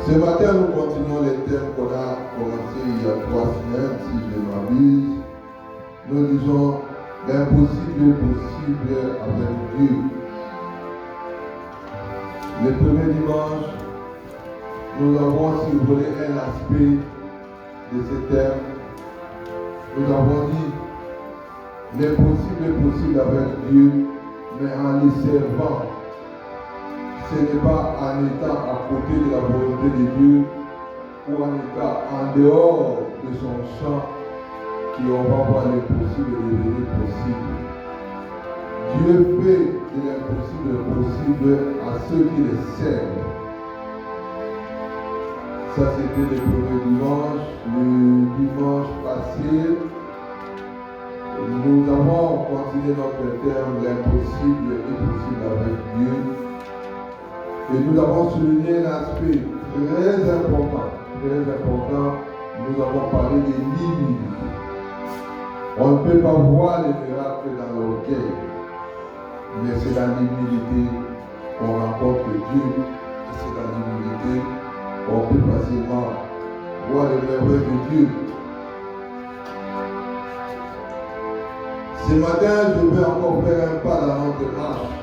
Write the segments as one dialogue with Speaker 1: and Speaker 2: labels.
Speaker 1: Ce matin, nous continuons les thèmes qu'on a commencé il y a 3 semaines, si je ne m'abuse. Nous disons l'impossible est possible avec Dieu. Le premier dimanche, nous avons survolé un aspect de ce thème. Nous avons dit l'impossible est possible avec Dieu, mais en le servant. Ce n'est pas en étant à côté de la volonté de Dieu ou en étant en dehors de son champ qu'on va voir l'impossible devenir possible. Dieu fait de l'impossible possible à ceux qui le servent. Ça c'était le premier dimanche. Le dimanche passé, nous avons continué notre terme l'impossible est possible avec Dieu. Et nous avons souligné un aspect très important. Nous avons parlé des limites. On ne peut pas voir les miracles dans l'orgueil, mais c'est dans l'humilité qu'on rencontre Dieu. Et c'est dans l'humilité qu'on peut facilement voir les merveilles de Dieu. Ce matin, je vais encore faire un pas dans notre marche,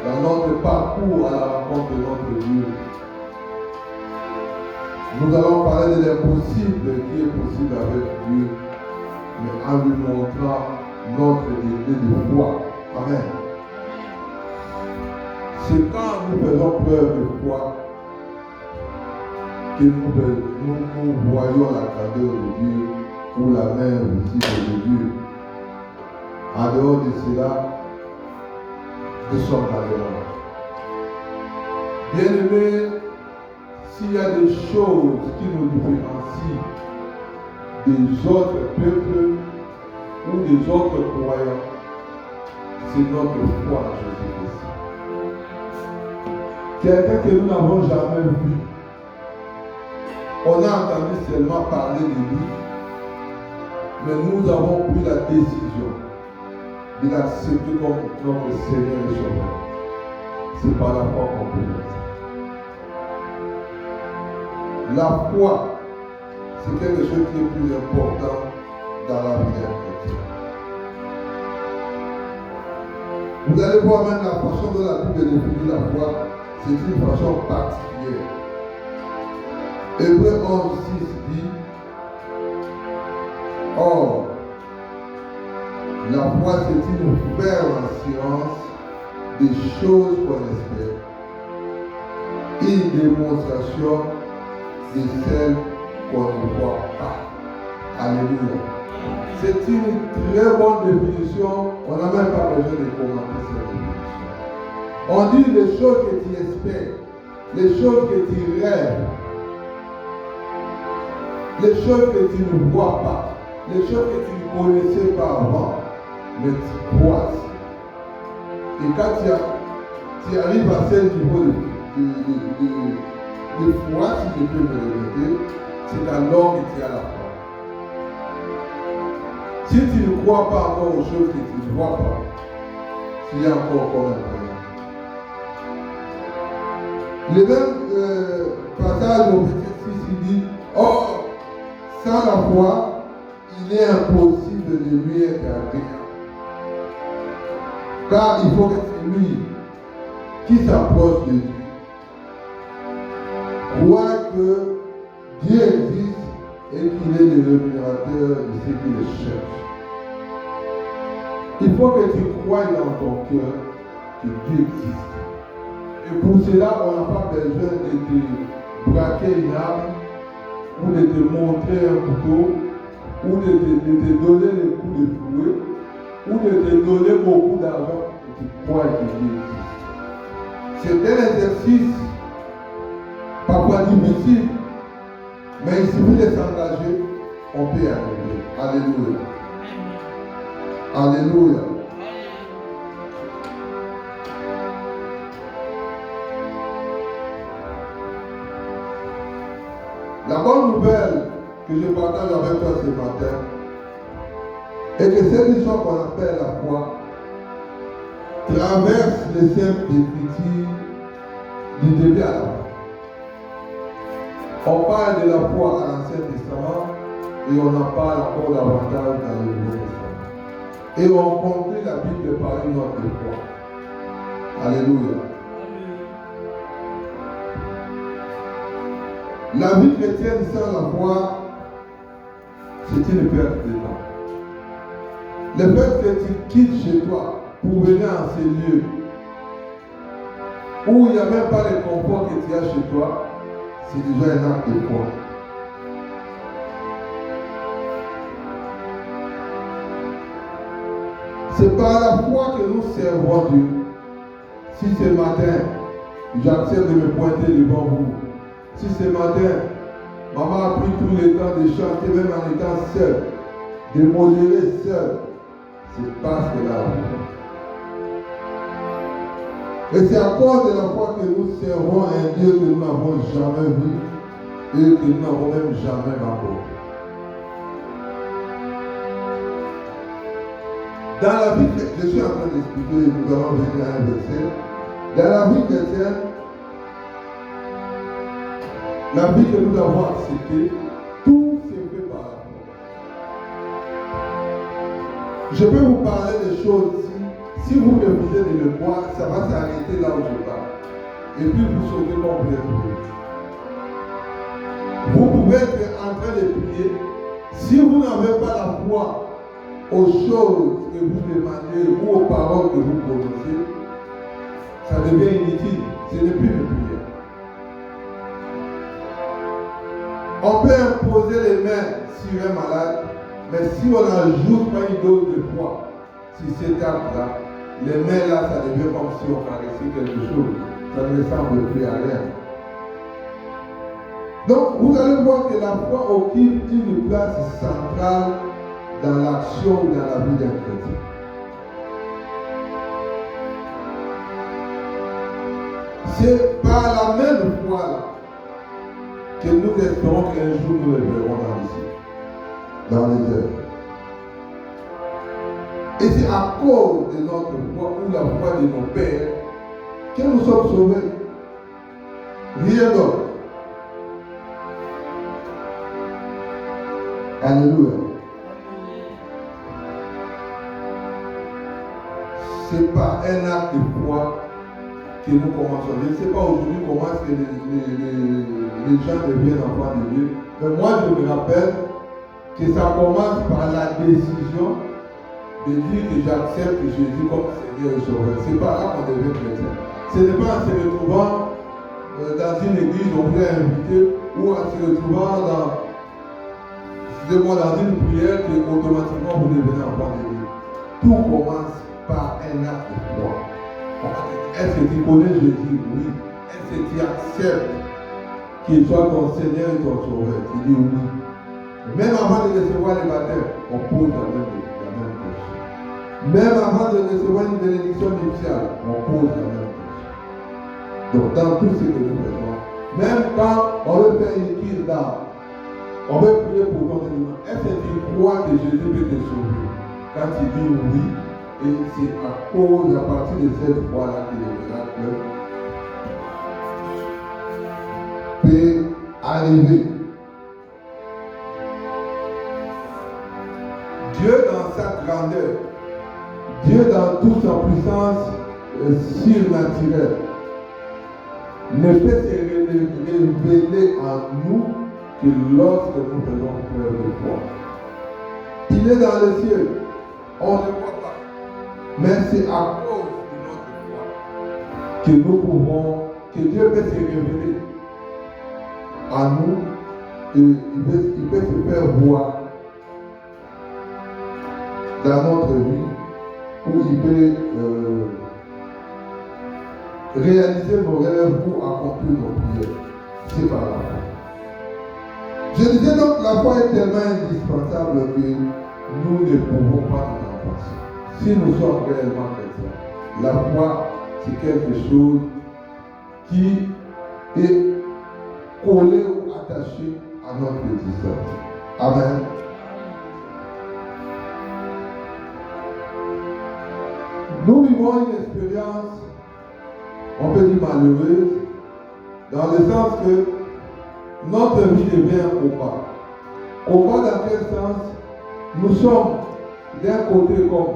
Speaker 1: dans notre parcours à la rencontre de notre Dieu. Nous allons parler de l'impossible qui est possible avec Dieu, mais en lui montrant notre degré de foi. Amen. C'est quand nous faisons preuve de foi que nous voyons la grandeur de Dieu ou la main visible de Dieu. En dehors de cela, nous sommes dans l'erreur. Bien-aimés, s'il y a des choses qui nous différencient des autres peuples ou des autres croyants, c'est notre foi en Jésus-Christ. Quelqu'un que nous n'avons jamais vu. On a entendu seulement parler de lui, mais nous avons pris la décision de l'accepter comme notre Seigneur et Sauveur. C'est par la foi qu'on peut faire ça. La foi, c'est quelque chose qui est plus important dans la vie d'un chrétien. Vous allez voir même la façon dont la Bible définit la foi, c'est une façon particulière. Hébreux 11:6 dit, or, la foi c'est une ferme assurance des choses qu'on espère, une démonstration de celles qu'on ne voit pas. Alléluia. C'est une très bonne définition. On n'a même pas besoin de commenter cette définition. On dit les choses que tu espères, les choses que tu rêves, les choses que tu ne vois pas, les choses que tu ne connaissais pas avant, mais tu crois. Et quand tu arrives à ce niveau de foi, si je peux me répéter, c'est alors que tu as la foi. Si tu ne crois pas encore aux choses que tu ne vois pas, tu es encore comme un croyant. Le même passage au verset 6, il dit, or, sans la foi, il est impossible de lui être agréable. Car il faut que celui qui s'approche de Dieu croit que Dieu existe et qu'il est le rémunérateur de ceux qui le cherchent. Il faut que tu croies dans ton cœur que Dieu existe. Et pour cela, on n'a pas besoin de te braquer une arme, ou de te montrer un couteau, ou de te donner des coups de fouet, ou de te donner beaucoup d'argent, et tu crois que Dieu existe. C'est un exercice parfois difficile, mais il suffit de s'engager, on peut y arriver. Alléluia. Alléluia. La bonne nouvelle que je partage avec toi ce matin est que cette histoire qu'on appelle la foi traverse les cercles d'écriture du début à la fin. On parle de la foi à l'Ancien Testament et on en parle encore davantage dans le Nouveau Testament. Et on conclut la Bible par une note de foi. Alléluia. La vie chrétienne sans la foi, c'est une perte de temps. Le fait que tu quittes chez toi pour venir en ces lieux où il n'y a même pas le confort que tu as chez toi, c'est déjà un acte de foi. C'est par la foi que nous servons Dieu. Si ce matin, j'accepte de me pointer devant vous, si ce matin, maman a pris tout le temps de chanter, même en étant seule, de modérer seule, c'est parce que la foi. Et c'est à cause de la foi que nous servons un Dieu que nous n'avons jamais vu et que nous n'avons même jamais rencontré. Dans la vie chrétienne, je suis en train d'expliquer, nous allons venir à un verset. Dans la vie chrétienne, la vie que nous avons acceptée, tout se fait par la foi. Je peux vous parler des choses ici. Si vous refusez de le voir, ça va s'arrêter là où je parle. Et puis vous saurez comment vous êtes trouvé. Vous pouvez être en train de prier. Si vous n'avez pas la foi aux choses que vous demandez ou aux paroles que vous prononcez, ça devient inutile. Ce n'est plus une prière. On peut imposer les mains sur un malade, mais si on n'ajoute pas une dose de foi sur cet acte-là, les mains là, ça devient comme si on caressait quelque chose. Ça ne ressemble plus à rien. Donc, vous allez voir que la foi occupe une place centrale dans l'action ou dans la vie d'un chrétien. C'est par la même foi là que nous espérons qu'un jour nous le verrons dans les œuvres. Et c'est à cause de notre foi ou la foi de nos pères que nous sommes sauvés. Rien d'autre. Alléluia. C'est pas un acte de foi que nous commençons. Je ne sais pas aujourd'hui comment est-ce que les gens deviennent enfants de Dieu. Mais moi, je me rappelle que ça commence par la décision de dire que j'accepte Jésus comme Seigneur et Sauveur. C'est pas là qu'on devient chrétien. Ce n'est pas en se retrouvant dans une église, on vous a invité, ou en se retrouvant dans une prière que automatiquement vous devenez enfant de Dieu. Tout commence par un acte de foi. Est-ce que tu connais Jésus? Oui. Est-ce que tu acceptes qu'il soit ton Seigneur et ton Sauveur? Tu dis oui. Même avant de recevoir le baptême, on pose la même question. Même avant de recevoir une bénédiction nuptiale, on pose la même question. Donc, dans tout ce que nous faisons, même quand on veut faire une cure d'âme, on veut prier pour ton délivrance. Est-ce que tu crois que Jésus peut te sauver? Quand tu dis oui, et c'est à partir de cette foi-là que le miracle peut arriver. Dieu dans sa grandeur, Dieu dans toute sa puissance surnaturelle, ne peut se révéler en nous que lorsque nous faisons preuve de foi. Il est dans le ciel, on ne voit pas. Mais c'est à cause de notre foi que nous pouvons, que Dieu peut se révéler à nous et il peut se faire voir dans notre vie où il peut réaliser nos rêves pour accomplir nos prières. C'est par la foi. Je disais donc la foi est tellement indispensable que nous ne pouvons pas nous en passer. Si nous sommes réellement chrétiens, la foi c'est quelque chose qui est collé ou attaché à notre existence. Amen. Nous vivons une expérience, on peut dire malheureuse, dans le sens que notre vie devient un combat. Combat dans quel sens? Nous sommes d'un côté comme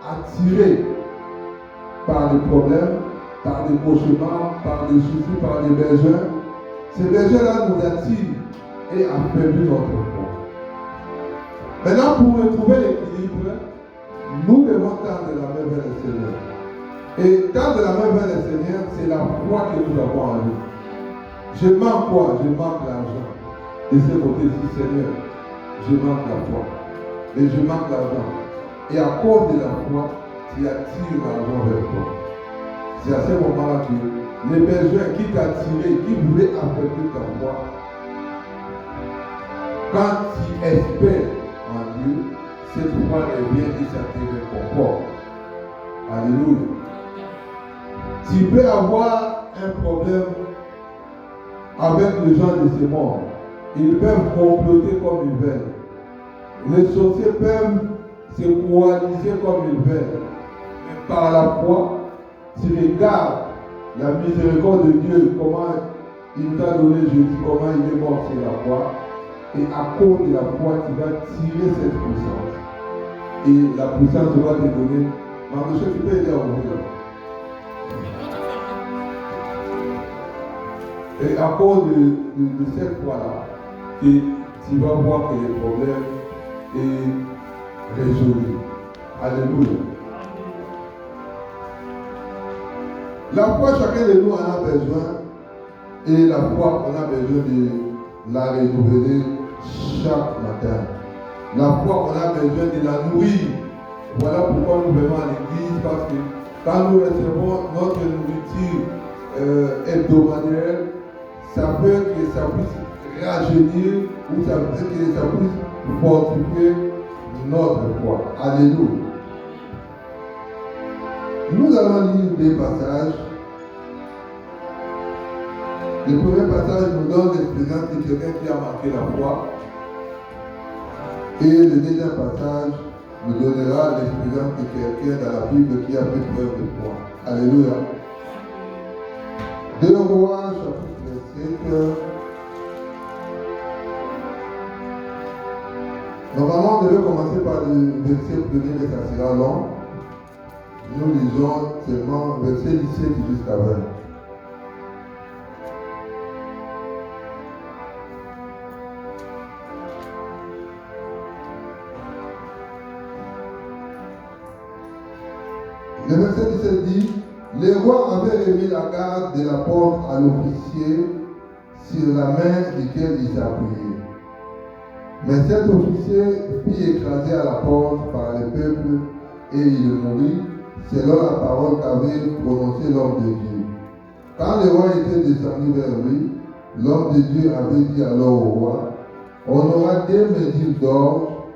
Speaker 1: attirés par des problèmes, par des cauchemars, par des soucis, par des besoins. Ces besoins-là nous attirent et affaiblissent notre corps. Maintenant, pour retrouver l'équilibre, nous devons tendre la main vers le Seigneur. Et tendre la main vers le Seigneur, c'est la foi que nous avons en lui. Je manque quoi? Je manque l'argent. De ce côté-ci, Seigneur, je manque la foi. Et je manque l'argent. Et à cause de la foi, tu attires l'argent vers toi. C'est à ce moment-là que les besoins qui t'attiraient, qui voulaient affaiblir ta foi, quand tu espères en Dieu, cette foi revient et ça te réconforte. Alléluia. Tu peux avoir un problème avec les gens de ce monde. Ils peuvent comploter comme ils veulent. Les sorciers peuvent se coaliser comme ils veulent. Mais par la foi, tu regardes la miséricorde de Dieu, comment il t'a donné Jésus, comment il est mort sur la croix. Et à cause de la foi, tu vas tirer cette puissance. Et la puissance va te donner. Mardoché, tu peux aider à ouvrir. Et à cause de cette foi-là, tu vas voir que le problème est résolu. Alléluia. La foi, chacun de nous en a besoin. Et la foi, on a besoin de la renouveler chaque matin. La foi, on a besoin de la nourrir. Voilà pourquoi nous venons à l'église, parce que quand nous recevons notre nourriture hebdomadaire, ça peut que ça puisse rajeunir ou ça peut que ça puisse fortifier notre foi. Alléluia. Nous allons lire des passages. Le premier passage nous donne l'expérience de quelqu'un qui a marqué la foi. Et le deuxième passage nous donnera l'expérience de quelqu'un dans la Bible qui a fait preuve de foi. Alléluia. 2 Rois, chapitre 7. Normalement, on devait commencer par le verset 1er, mais ça sera long. Nous lisons seulement verset 17 jusqu'à 20. Le verset 17 dit: les rois avaient remis la garde de la porte à l'officier sur la main duquel il s'appuyait. Mais cet officier fut écrasé à la porte par le peuple et il mourut selon la parole qu'avait prononcée l'homme de Dieu. Quand le roi était descendu vers lui, l'homme de Dieu avait dit alors au roi: on aura 2 mesures d'or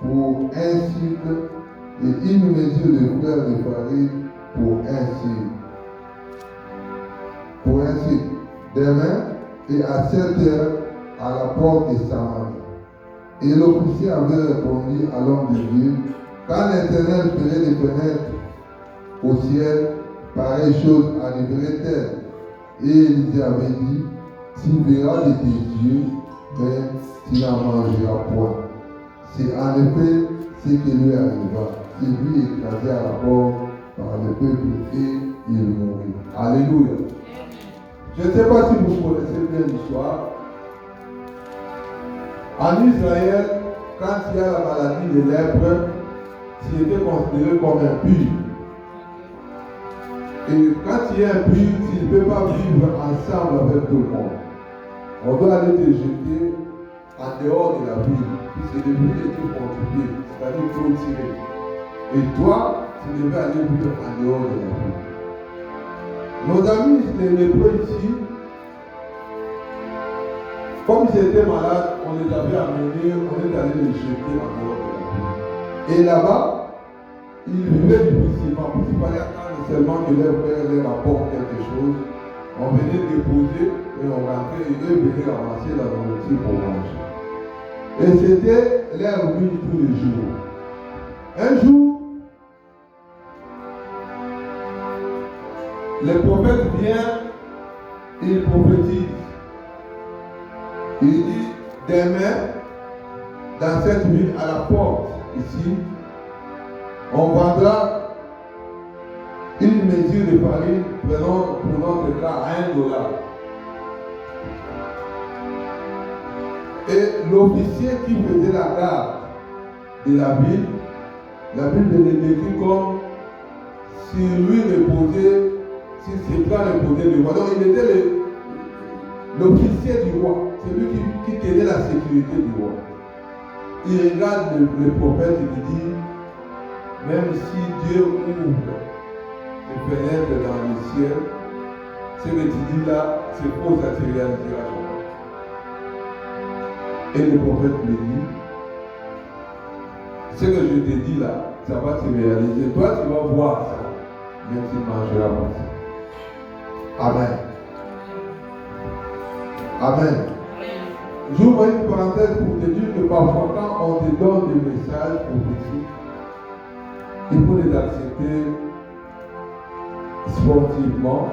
Speaker 1: pour un cycle et 1 mesure de fleur de farine pour un cycle. Pour un cycle. Demain et à 7 heures à la porte de Samarie. Et l'officier avait répondu à l'homme de Dieu: quand l'Éternel ferait des fenêtres au ciel, pareille chose arriverait-elle? Et Élisée avait dit: tu verras de tes yeux, mais tu n'en mangeras point. C'est en effet ce qui lui arriva. Il fut écrasé à la porte par le peuple et il mourut. Alléluia. Je ne sais pas si vous connaissez bien l'histoire. En Israël, quand il y a la maladie de lèpre, tu étais considéré comme impur. Et quand tu es impur, tu ne peux pas vivre ensemble avec tout le monde. On doit aller te jeter en dehors de la ville, puisque les villes étaient fortifiées, c'est-à-dire clôturées. Et toi, tu devais aller vivre en dehors de la ville. Nos amis, les lépreux ici, comme ils étaient malades, on les avait amenés, on est allé les jeter en dehors de la ville. Et là-bas, ils vivaient difficilement, parce qu'il fallait attendre seulement que leur père leur apporte quelque chose. On venait déposer et on rentrait et eux venaient ramasser la nourriture pour manger. Et c'était leur vie tous les jours. Un jour, le prophète vient et il prophétise. Il dit, demain, dans cette ville, à la porte, ici, on vendra une mesure de farine, prenons pour notre cas $1. Et l'officier qui faisait la garde de la Bible le décrit comme si lui reposait, si c'est pas reposait le roi. Donc il était l'officier du roi, c'est lui qui tenait la sécurité du roi. Il regarde le prophète et il dit, même si Dieu ouvre et pénètre dans le ciel, ce que tu dis là, c'est faux, ça se réalisera jamais. Et le prophète me dit, ce que je te dis là, ça va se réaliser. Toi, tu vas voir ça, mais tu ne mangeras pas ça. Amen. Amen. J'ouvre une parenthèse pour te dire que parfois, quand on te donne des messages prophétiques, il faut les accepter sportivement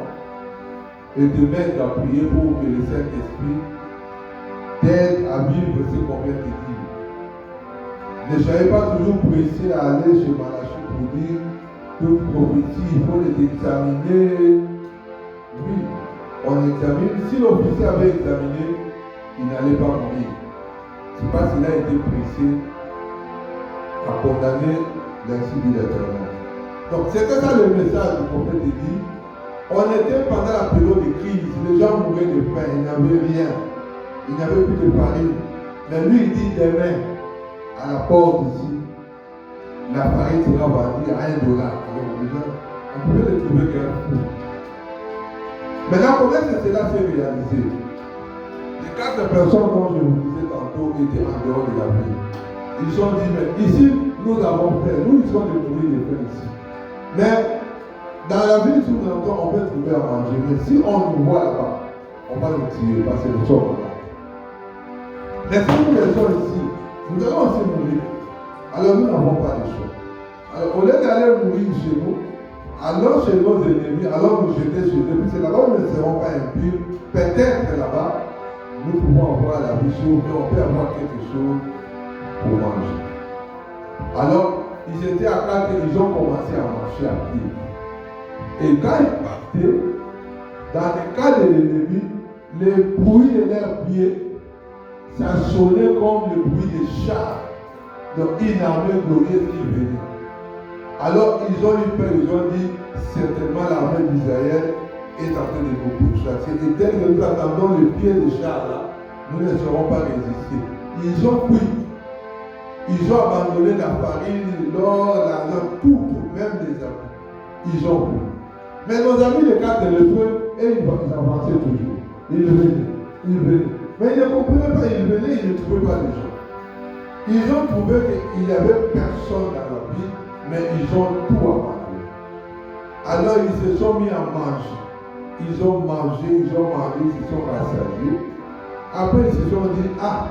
Speaker 1: et te mettre à prier pour que le Saint-Esprit t'aide à vivre ce qu'on vient de dire. Ne soyez pas toujours pressé à aller chez Malachi pour dire toute prophétie, il faut les examiner. Oui, on examine. Si l'officier avait examiné, il n'allait pas mourir. C'est parce qu'il a été pressé à condamner l'ainsi dit l'Éternel. Donc c'était ça le message du prophète dit. On était pendant la période de crise, les gens mouraient de faim, il n'y avait rien. Il n'y avait plus de farine. Mais lui, il dit demain, à la porte ici, la farine sera vendue à $1. On pouvait le trouver qu'un fou. Maintenant, comment est-ce que cela s'est réalisé? Les 4 personnes dont je vous disais tantôt étaient en dehors de la ville. Ils ont dit, mais ici, nous avons fait, nous, ils sont de mourir de faim ici. Mais dans la ville, sous longtemps, on peut trouver à manger. Mais si on nous voit là-bas, on va nous tirer parce que nous sommes là. Mais si nous les sommes ici, nous allons aussi mourir. Alors nous n'avons pas de choix. Alors au lieu d'aller mourir chez nous, allons chez nos ennemis, allons nous jeter chez eux, puisque là-bas nous ne serons pas impurs. Peut-être là-bas, nous pouvons avoir la vie chaude et on peut avoir quelque chose pour manger. Alors, ils étaient à 4 et ils ont commencé à marcher à pied. Et quand ils partaient, dans le cas de l'ennemi, le bruit de leurs pieds, ça sonnait comme le bruit des chars. Donc une armée glorieuse qui venait. Alors ils ont eu peur, ils ont dit, certainement l'armée d'Israël est en train de nous pourchasser. Et tel que nous attendons le pied des chars là, nous ne serons pas résistés. Ils ont pris. Ils ont abandonné la farine, l'or, l'argent, tout, même les amis. Ils ont pris. Mais nos amis, les 4 de feu, ils avançaient toujours. Ils venaient. Mais ils ne comprenaient pas, ils venaient, ils ne trouvaient pas les gens. Ils ont trouvé qu'il n'y avait personne dans la ville, mais ils ont tout abandonné. Alors ils se sont mis à manger. Ils ont mangé, ils se sont rassasiés. Après ils se sont dit, ah,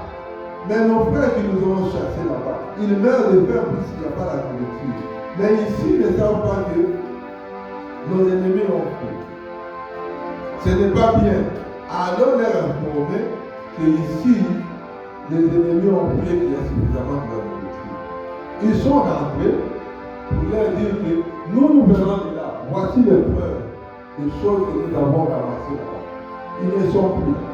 Speaker 1: mais nos frères qui nous ont chassés là-bas, ils meurent de faim puisqu'il n'y a pas la nourriture. Mais ici, ils ne savent pas que nos ennemis ont pris. Ce n'est pas bien. Allons leur informer qu'ici, les ennemis ont pris qu'il y a suffisamment de la nourriture. Ils sont rentrés pour leur dire que nous venons de là. Voici les preuves des choses que nous avons ramassées là-bas. Ils ne sont plus là.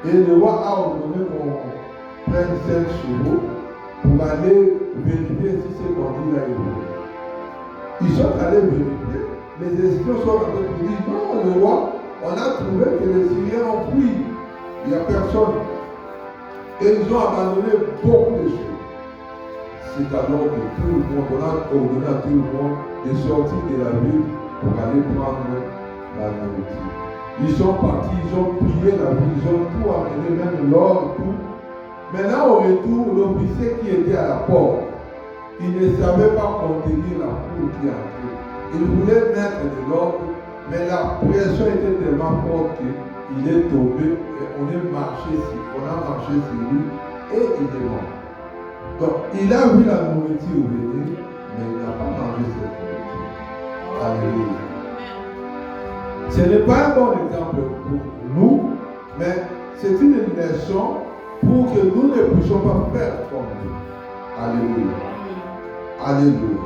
Speaker 1: Et le roi a ordonné qu'on prenne 5 chevaux pour aller vérifier si ce qu'on dit là est vrai. Ils sont allés vérifier. Les espions sont rentrés pour dire non, le roi, on a trouvé que les Syriens ont fui. Il n'y a personne. Et ils ont abandonné beaucoup de choses. C'est alors que tout le monde, on a ordonné à tout le monde de sortir de la ville pour aller prendre la nourriture. Ils sont partis, ils ont pillé la ville, ils ont tout amené, même l'or, tout. Maintenant, au retour, l'officier qui était à la porte, il ne savait pas contenir la foule qui entrait. Il voulait mettre de l'ordre, mais la pression était tellement forte qu'il est tombé et on a marché sur lui et il est mort. Donc, il a vu la nourriture venir, mais il n'a pas mangé cette nourriture. Alléluia. Ce n'est pas un bon exemple pour nous, mais c'est une leçon pour que nous ne puissions pas faire comme Dieu. Alléluia. Alléluia.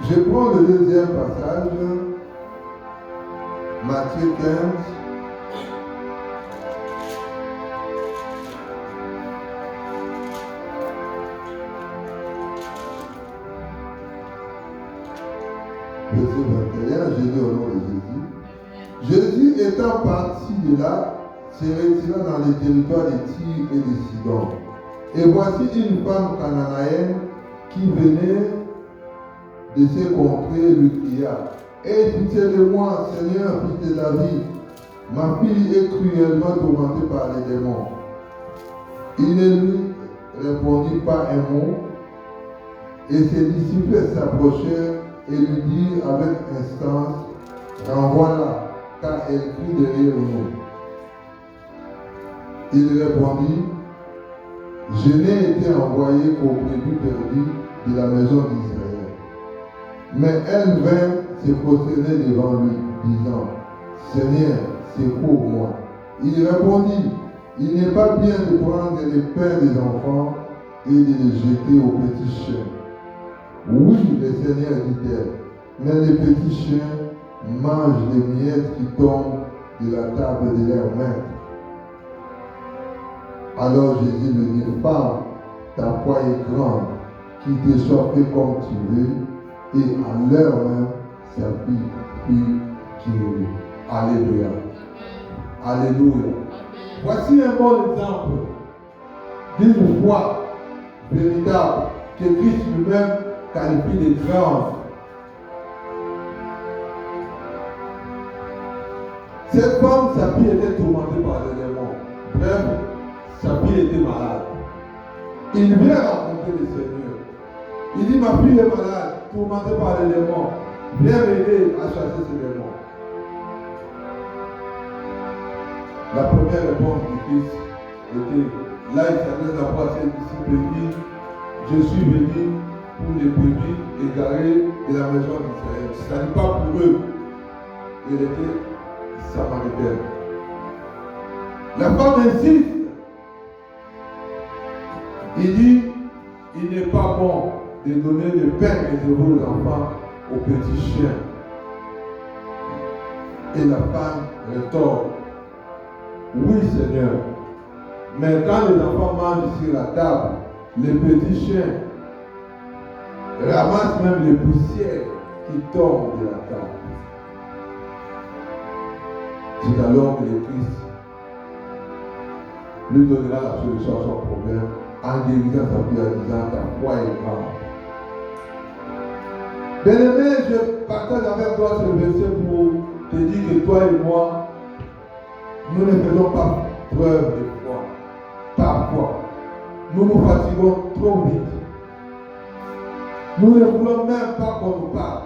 Speaker 1: Je prends le deuxième passage, Matthieu 15. Verset 21, Jésus au nom de Jésus. Jésus étant parti de là, se retira dans les territoires de Tyr et de Sidon. Et voici une femme cananéenne qui venait de ces contrées lui cria: Aie pitié de moi, Seigneur, fils de David. Ma fille est cruellement tourmentée par les démons. Il ne lui répondit pas un mot, et ses disciples s'approchèrent et lui dirent avec instance: Renvoie-la, car elle crie derrière nous. Il répondit: Je n'ai été envoyé qu'aux brebis perdues de la maison d'Israël. Mais elle vint se prosterner devant lui, disant: Seigneur, secours-moi. Il répondit: Il n'est pas bien de prendre les pains des enfants et de les jeter aux petits chiens. Oui, le Seigneur, dit-elle, mais les petits chiens mangent les miettes qui tombent de la table de leur maître. Alors Jésus lui dit: Femme, ta foi est grande, qu'il te soit fait comme tu veux. Et à l'heure même, sa fille fut guérie. Alléluia. Alléluia. Voici un bon exemple d'une foi véritable que Christ lui-même qualifie de grande. Cette femme, sa fille était tourmentée par les démons. Bref, sa fille était malade. Il vient rencontrer le Seigneur. Il dit: Ma fille est malade, tourmentée par les démons. Viens m'aider à chasser ces démons. La première réponse du Christ était, là il s'adresse d'abord à ses disciples et dit: Je suis venu pour les brebis égarées de la maison d'Israël. Ce n'est pas pour eux. Il était samaritaine. La femme insiste. Il dit: Il n'est pas bon de donner le pain réservé aux enfants aux petits chiens. Et la femme rétorque: Oui, Seigneur, mais quand les enfants mangent sur la table, les petits chiens ramassent même les poussières qui tombent de la table. C'est alors que le Christ lui donnera la solution à son problème en guérissant sa fille en disant: Ta foi est grande. Bien-aimé, je partage avec toi ce verset pour te dire que toi et moi, nous ne faisons pas preuve de foi. Parfois, nous nous fatiguons trop vite. Nous ne voulons même pas qu'on nous parle.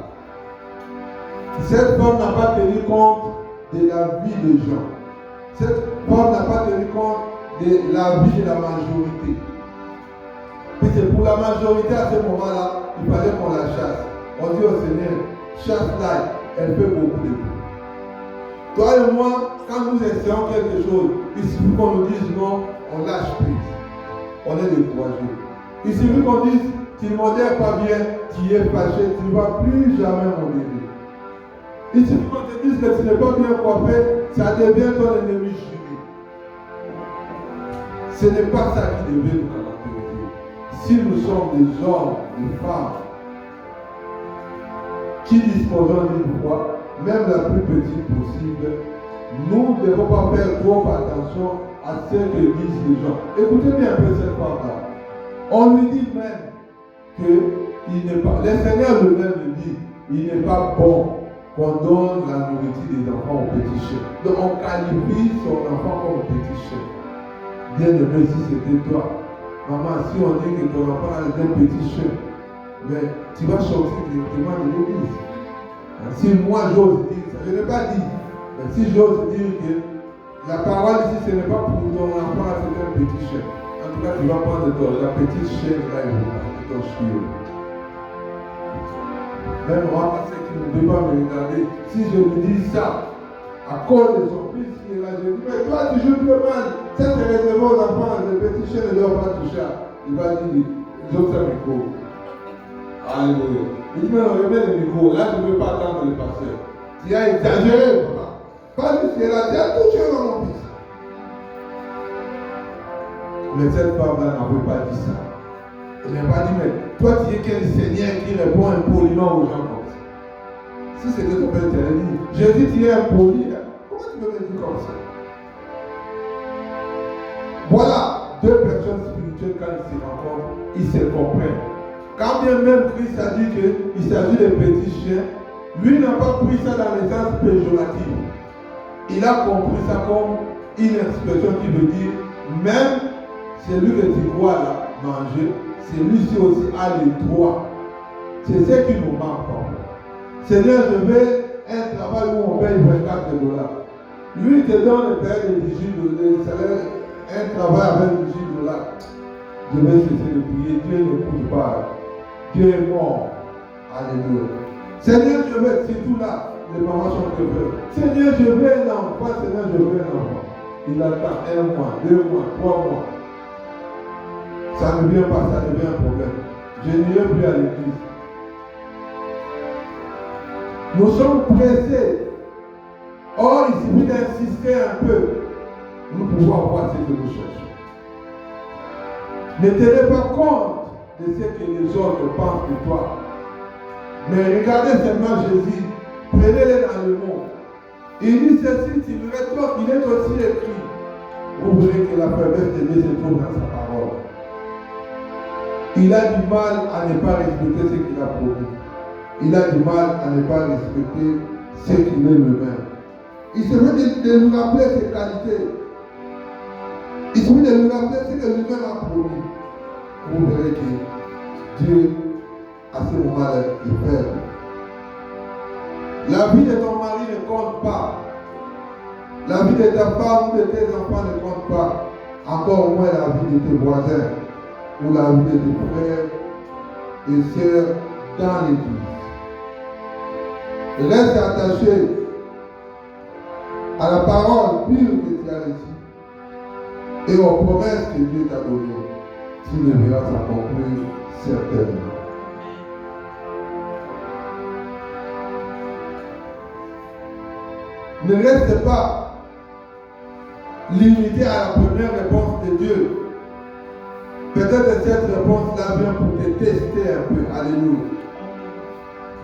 Speaker 1: Cette femme n'a pas tenu compte de la vie des gens. Cette femme n'a pas tenu compte de la vie de la majorité. Et c'est pour la majorité à ce moment-là, il fallait qu'on la chasse. On dit au Seigneur: chasse-la, elle fait beaucoup de bruit. Toi et moi, quand nous essayons quelque chose, il suffit qu'on nous dise non, on lâche prise. On est découragé. Il suffit qu'on dise: tu ne modères pas bien, tu es fâché, tu ne vas plus jamais modérer. Il suffit qu'on te dise que tu n'es pas bien coiffé, ça devient ton ennemi juré. Ce n'est pas ça qui devait nous caractériser. Si nous sommes des hommes, des femmes, qui disposons d'une foi, même la plus petite possible, nous ne devons pas faire trop attention à ce que disent les gens. Écoutez bien un peu cette femme-là. On lui dit même qu'il n'est pas, le Seigneur lui-même le dit, il n'est pas bon qu'on donne la nourriture des enfants aux petits chiens. Donc on qualifie son enfant comme petit chien. Bien aimé, si c'était toi, maman, si on dit que ton enfant est un petit chien, mais tu vas sortir directement de l'église. Si moi j'ose dire ça, je n'ai pas dit, mais si j'ose dire que la parole ici, ce n'est pas pour ton enfant, c'est un petit chien. En tout cas, tu vas prendre la petite chienne là et vous ton chiot. Même moi, c'est qui ne veut pas me regarder. Si je lui dis ça, à cause de son fils qui est là, je dis, mais toi tu joues très mal. Ça c'est réservé aux enfants, les petits chiens ne doivent pas toucher. Il va dire, j'ouvre le micro. Alléluia. Il dit, mais on remet le micro. Là, je ne veux pas attendre le pasteur. Tu as exagéré, papa. Pas juste là, tu as touché dans mon fils. Mais cette femme-là n'avait pas dit ça. Elle n'a pas dit, mais toi tu es quel Seigneur qui répond impoliment aux gens comme ça. Si c'était ton père, tu allais dire, Jésus, tu es impoli. Comment tu peux me dire comme ça? Voilà, deux personnes spirituelles, quand ils se rencontrent, ils se comprennent. Quand bien même Christ a dit qu'il s'agit de petits chiens, lui n'a pas pris ça dans les sens péjoratifs. Il a compris ça comme une expression qui veut dire, même celui que tu vois là manger, celui-ci aussi a le droit. C'est ce qui nous manque. Seigneur, je veux un travail où on paye $24. Lui te donne le père de $18, salaire, un travail avec $18. Je vais cesser de prier. Dieu n'écoute pas. Dieu est mort. Alléluia. Seigneur, je veux, c'est tout là. Les mamans sont que veulent. Seigneur, je veux un enfant. Seigneur, je veux un enfant. Il attend 1 mois, 2 mois, 3 mois. Ça ne vient pas, ça devient un problème. Je n'irai plus à l'église. Nous sommes pressés. Or, il suffit d'insister un peu. Nous pouvons avoir ce que nous cherchons. Ne tenez pas compte de ce que les autres pensent de toi. Mais regardez seulement Jésus. Prenez-les dans le monde. Il dit ceci, tu verras toi qu'il est aussi écrit. Vous verrez que la promesse de Dieu se trouve dans sa parole. Il a du mal à ne pas respecter ce qu'il a promis. Il a du mal à ne pas respecter ce qu'il est lui-même. Il suffit de nous rappeler ses qualités. Il suffit de nous rappeler ce que lui-même a promis. Vous verrez que Dieu, à ce moment-là, est faible. La vie de ton mari ne compte pas. La vie de ta femme ou de tes enfants ne compte pas. Encore moins la vie de tes voisins ou la vie de tes frères et sœurs dans l'église. Reste attaché à la parole pure que tu as reçue et aux promesses que Dieu t'a données. Tu le verras s'accomplir certainement. Ne reste pas limité à la première réponse de Dieu. Peut-être cette réponse-là vient pour te tester un peu. Alléluia.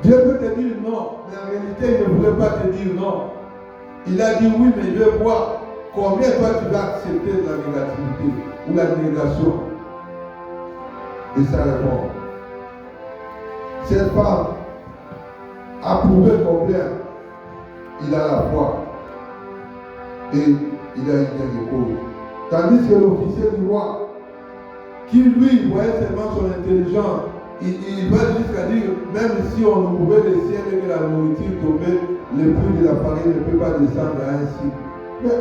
Speaker 1: Dieu peut te dire non, mais en réalité, il ne voulait pas te dire non. Il a dit oui, mais je veux voir combien toi tu vas accepter de la négativité ou la négation. Et sa réponse. Cette femme a prouvé combien il a la foi et il a été de cause. Tandis que l'officier du roi, qui lui voyait seulement son intelligence, il va jusqu'à dire, même si on ouvrait le ciel et que la nourriture tombait, le prix de la farine ne peut pas descendre à un cycle. Mais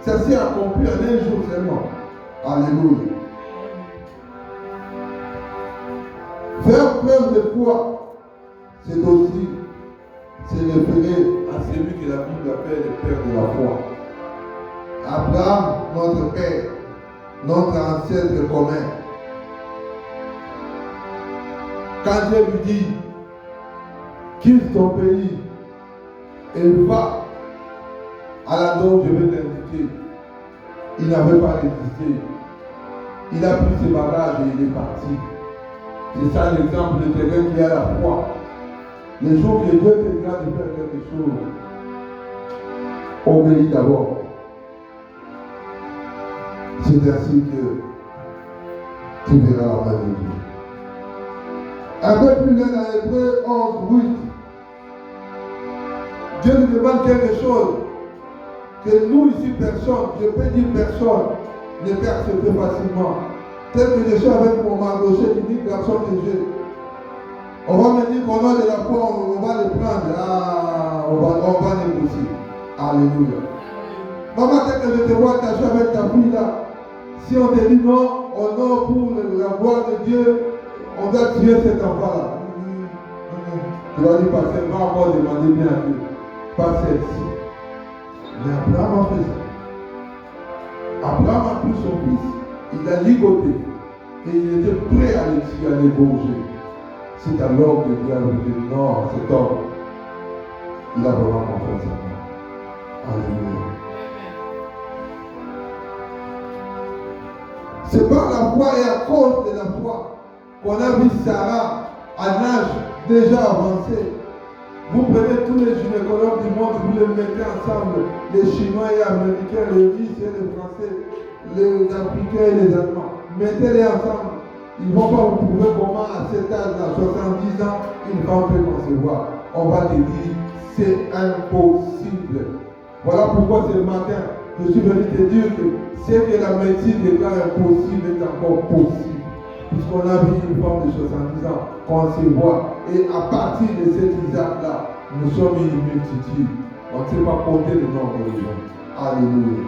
Speaker 1: ça s'est accompli en un jour seulement. Alléluia. Faire preuve de foi, c'est aussi se référer à celui que la Bible appelle le Père de la foi. Abraham, notre Père, notre ancêtre commun. Quand Dieu lui dit, quitte ton pays et va à l'endroit où je vais t'indiquer, il n'avait pas résisté. Il a pris ses bagages et il est parti. C'est ça l'exemple de quelqu'un qui a la foi. Le jour que Dieu te dira de faire quelque chose, obéis d'abord. C'est ainsi que tu verras la main de Dieu. Un peu plus loin dans l'Hébreu 11, 8, Dieu nous demande quelque chose que nous ici, personne, je peux dire personne, ne peut accepter facilement. Tel que je suis avec mon mardoché, unique garçon de Dieu. On va me dire qu'on a de la foi, on va le prendre. Ah, on va négocier. Alléluia. Maman, tel que je te vois attaché avec ta fille là, si on te dit non, on a pour la gloire de Dieu, on doit tuer cet enfant là. Tu vas dire, pasteur, va encore demander bien à Dieu. Pas celle-ci. Mais Abraham a fait ça. Abraham a pris son fils, il l'a ligoté. Et il était prêt à le tirer, à l'égorger. C'est alors que Dieu a dit, non, cet homme, il a vraiment confiance en moi. Alléluia. C'est par la foi et à cause de la foi qu'on a vu Sarah à un âge déjà avancé. Vous prenez tous les gynécologues du monde, vous les mettez ensemble, les Chinois et Américains, les Russes et les Français, les Africains et les Allemands. Mettez-les ensemble. Ils ne vont pas vous prouver comment à cet âge-là, 70 ans, une femme peut concevoir. On va te dire, c'est impossible. Voilà pourquoi ce matin, je suis venu te dire que ce que la médecine déclare impossible est encore possible. Puisqu'on a vu une femme de 70 ans concevoir. Et à partir de cet Isaac-là, nous sommes une multitude. On ne sait pas compter le nombre de gens. Alléluia.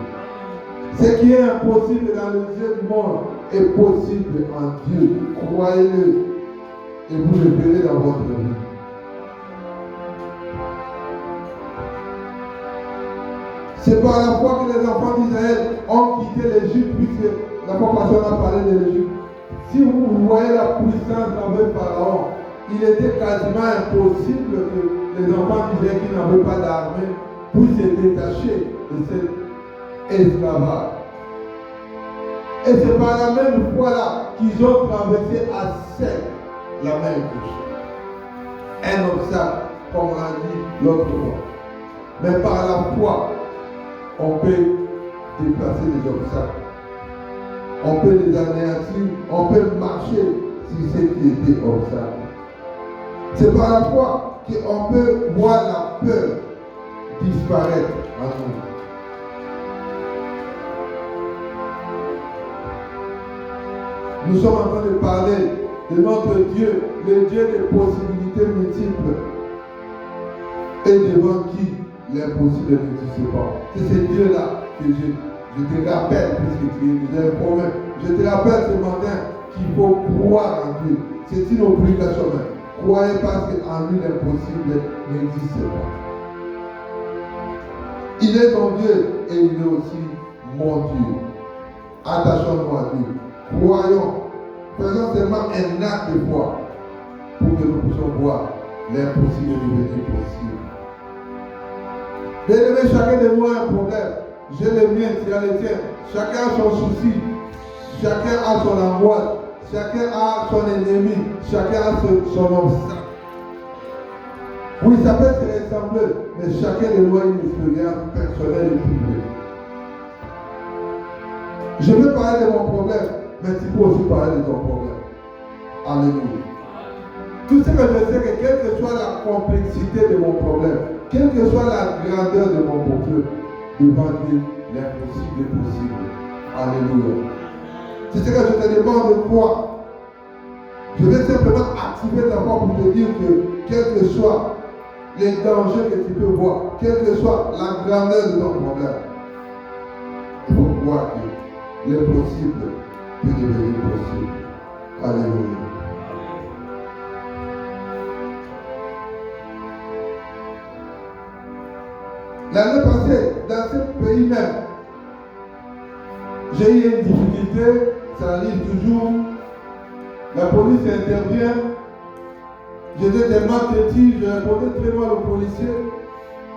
Speaker 1: Ce qui est impossible dans les yeux du monde est possible en Dieu. Croyez-le. Et vous le verrez dans votre vie. C'est par la foi que les enfants d'Israël ont quitté l'Égypte, puisque la fois passée on a parlé de l'Égypte. Si vous voyez la puissance avec Pharaon, il était quasiment impossible que les enfants d'Israël qui n'avaient pas d'armée puissent se détacher de cet esclavage. Et c'est par la même foi-là qu'ils ont traversé à sec la mer Rouge. Un obstacle, comme on l'a dit l'autre fois. Mais par la foi, on peut déplacer les obstacles. On peut les anéantir, on peut marcher sur ce qui était obstacle. C'est par la foi qu'on peut voir la peur disparaître en nous. Nous sommes en train de parler de notre Dieu, le Dieu des possibilités multiples. Et devant qui l'impossible n'existe pas. C'est ce Dieu-là que je te rappelle, puisque tu es un problème. Je te rappelle ce matin qu'il faut croire en Dieu. C'est une obligation. Croyez parce qu'en lui l'impossible n'existe pas. Il est ton Dieu et il est aussi mon Dieu. Attachons-nous à Dieu. Croyons. Faisons seulement un acte de foi pour que nous puissions voir l'impossible devenir possible. Bien-aimé, chacun de nous a un problème. J'ai le mien, tu as le tien. Chacun a son souci. Chacun a son angoisse. Chacun a son ennemi. Chacun a son obstacle. Oui, ça peut se ressembler, mais chacun de nous a une expérience personnelle et privée. Je veux parler de mon problème, mais tu peux aussi parler de ton problème. Alléluia. Tout ce que je sais, que quelle que soit la complexité de mon problème, quelle que soit la grandeur de mon problème, devant Dieu, l'impossible est possible. Alléluia. C'est ce que je te demande de croire. Je vais simplement activer ta voix pour te dire que, quel que soit les dangers que tu peux voir, quelle que soit la grandeur de ton problème, il faut croire que l'impossible peut devenir possible. Alléluia. L'année passée, dans ce pays même, j'ai eu une difficulté, ça arrive toujours. La police intervient. J'étais tellement têtu, je répondais très mal au policier.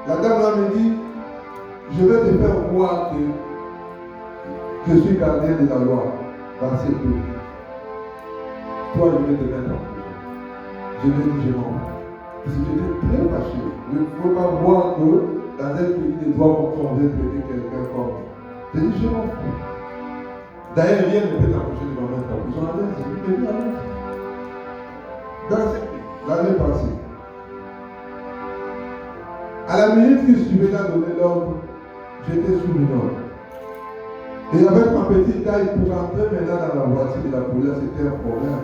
Speaker 1: La dame là me dit, je vais te faire voir que je suis gardien de la loi dans ce pays. Toi, je vais te mettre en prison. Je lui ai dit, je m'en vais. Parce que j'étais très fâché. Je ne peux pas voir que dans un pays de droit, on vient traiter quelqu'un comme. J'ai dit, je m'en fous. D'ailleurs, rien ne peut t'empêcher de me mettre en prison. C'est lui qui est venu. Dans ce pays, l'année passée, à la minute qui suivait à donner l'ordre, j'étais sous mineur. Et avec ma petite taille, pour entrer maintenant dans la voiture de la police, c'était un problème.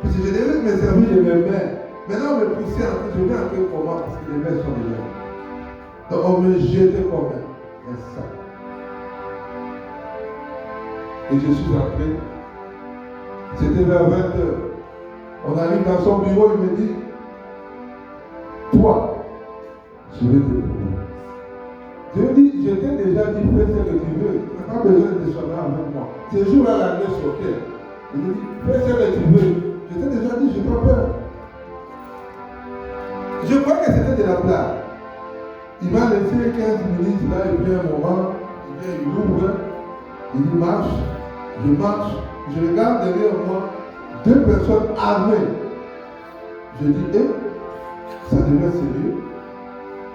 Speaker 1: Parce que je devais me servir de mes mains. Maintenant, on me poussait à entrer, je vais entrer comment? Parce que les mains sont déjà. Donc, on me jetait comme un sac. Et je suis entré. C'était vers 20h. On arrive dans son bureau, il me dit, toi, je vais te prouver. Dieu dit, je t'ai déjà dit, fais ce que tu veux. Tu n'as pas besoin de te changer avec moi. Ce jour-là, la neige choquait. Il me dit, fais ce que tu veux. Je t'ai déjà dit, je n'ai pas peur. Je crois que c'était de la blague. Il m'a laissé 15 minutes là, et puis un moment, il ouvre, il dit marche, je regarde derrière moi, 2 personnes armées. Je dis, ça devient sérieux.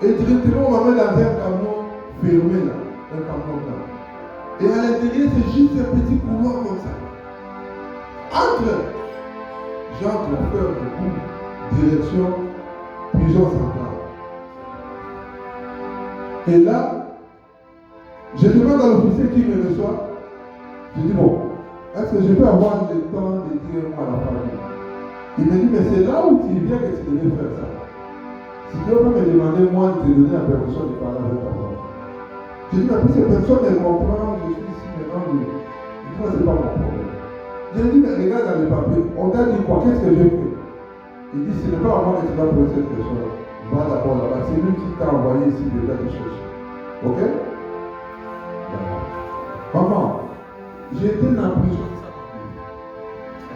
Speaker 1: Et directement, on m'a mis dans un camion fermé là, un camion là. Et à l'intérieur, c'est juste un petit couloir comme ça. J'entre faire le coup, direction, prison centrale. Et là, je demande à l'officier qui me reçoit, je dis bon, est-ce que je peux avoir le temps de dire à la famille? Il me dit, mais c'est là où tu viens que tu devais faire ça. Si tu veux pas me demander, moi, de te donner la permission de parler avec ta femme. Je dis, mais puisque personne ne comprend, je suis ici maintenant, je dis, c'est pas mon problème. Je lui dis, mais regarde dans le papier, on t'a dit quoi, qu'est-ce que j'ai fait? Il dit, ce n'est pas à moi que tu vas poser cette question-là. Va d'abord là-bas, c'est lui qui t'a envoyé ici déjà te chercher. Ok? Maman, j'étais dans la prison.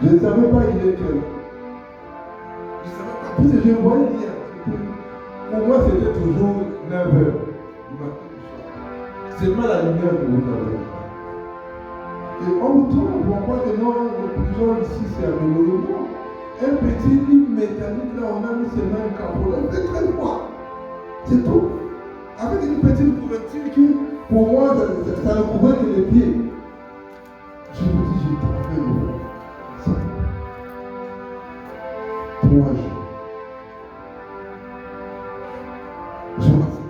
Speaker 1: Je ne savais pas il est quel. Je ne savais pas. Puis je voyais hier. Pour moi, c'était toujours 9h du matin. C'est pas la lumière que vous avez. Et on me trouve, pourquoi que non, la prison ici, c'est amélioré. Non. Un petit lit métallique là, on a mis seulement un capot là. C'est très froid. C'est tout. Avec une petite couverture qui, pour moi, ça ne couvrait que les pieds. Je vous dis, j'ai trouvé le ça. 3 jours. Je m'assure.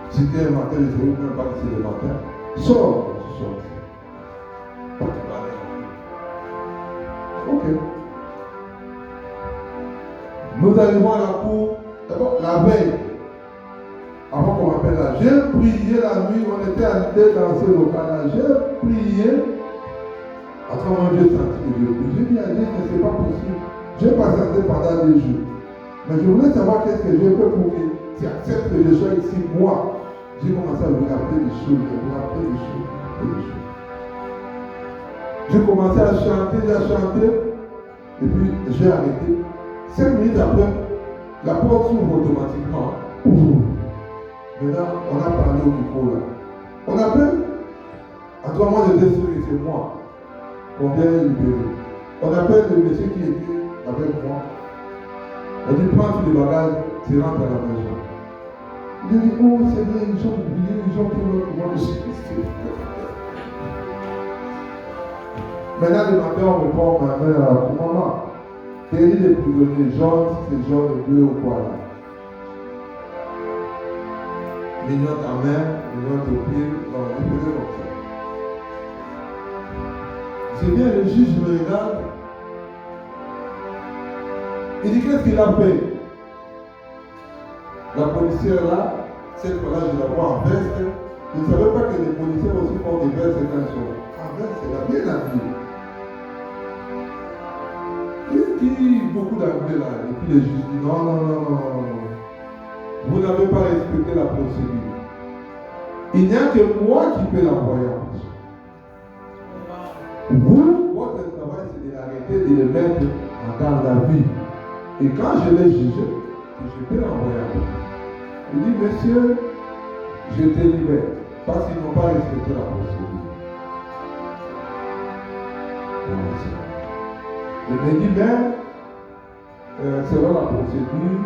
Speaker 1: C'était un matin, je ne savais même pas que c'est le matin. Sors, je sors. Ok. Nous arrivons à la cour, d'abord la veille, avant qu'on m'appelle là. J'ai prié la nuit, on était allé dans ce local-là. J'ai prié, à travers Dieu senti que Dieu prie. J'ai dit à Dieu que ce n'est pas possible. J'ai patienté pendant 2 jours. Mais je voulais savoir qu'est-ce que j'ai fait pour que tu acceptes que je sois ici, moi. J'ai commencé à me rappeler des choses, J'ai commencé à chanter, et puis j'ai arrêté. 5 minutes après, la porte s'ouvre automatiquement. Maintenant, on a parlé au micro là. On appelle. À toi, moi j'étais sûr que c'est moi. Combien est libéré? On appelle le monsieur qui était avec moi. On dit prends tous les bagages, tu rentres à la maison. Il dit, oh Seigneur, ils ont oublié, ils ont pris notre moi de Christ. Maintenant, le matin, on me prend ma mère à la maman. Quel est les prisonniers jaunes, c'est jaune et bleu ou quoi là? Mignon ta main, mignon tes pieds, non, il faisait comme ça. C'est bien, le juge me regarde. Il dit, qu'est-ce qu'il a fait? La policière là, cette fois-là, je la vois en veste. Je ne savais pas que les policiers aussi portent des vestes quand ils sont en veste, c'est la bien habillée. Il dit beaucoup d'anglais là, et puis les juges disent non. Vous n'avez pas respecté la procédure. Il n'y a que moi qui peux l'envoyer en prison. Vous, votre travail, c'est de l'arrêter, de le mettre en garde à vue. Et quand je l'ai jugé, je peux l'envoyer en prison. Il dit, monsieur, je te libère, parce qu'ils n'ont pas respecté la procédure. Il me dit, mais, selon la procédure,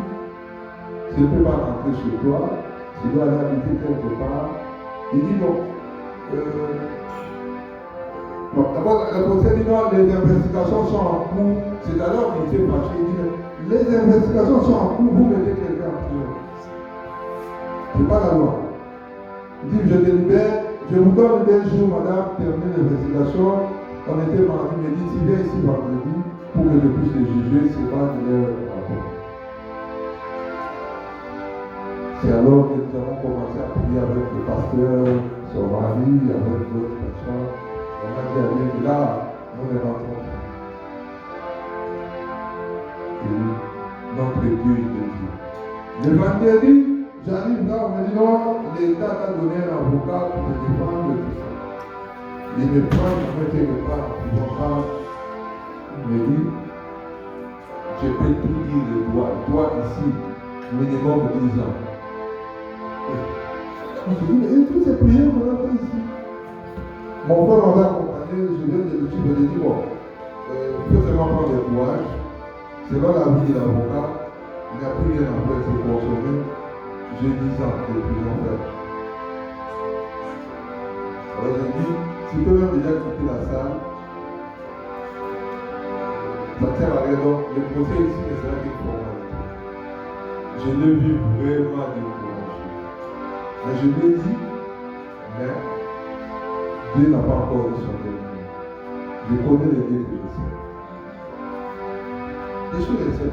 Speaker 1: je ne peux pas rentrer chez toi, je dois aller habiter quelque part. Il dit, bon, d'abord, la procédure dit, non, les investigations sont en cours. C'est alors qu'il s'est fâché. Il dit, les investigations sont en cours, vous mettez quelqu'un en prison. Ce n'est pas la loi. Il dit, je te libère, je vous donne 2 jours, madame, terminer l'investigation. On était mardi, il me dit, tu viens ici vendredi pour que je puisse les juger, c'est pas de leur rapport. C'est alors que nous avons commencé à prier avec le pasteur, son mari, avec d'autres personnes. On a dit à Dieu que là, nous les rentrons. Et notre entre Dieu et Dieu. Le vendredi, j'arrive là, on me dit non, l'État t'a donné un avocat pour te défendre de tout ça. Il me prend, il me fait quelque part, il me dit, je peux tout dire de toi, toi ici, minimum 10 ans. Je me dis, mais toutes ces prières qu'on a fait ici. Mon frère m'avait accompagné, je viens de lui dire, je lui ai dit, bon, il faut seulement prendre le courage. C'est pas la vie de l'avocat, il n'y a plus rien à faire, c'est consommé. J'ai 10 ans de prison ferme. Alors j'ai dit, si tu peux même déjà quitter la salle, ça ne sert à rien. Donc le procès ici ne sera qu'une formalité. Je le vis vraiment découragé. Mais je lui ai dit, mais Dieu n'a pas encore dit son dernier. Je connais les Dieu que je sais. Je suis resté là.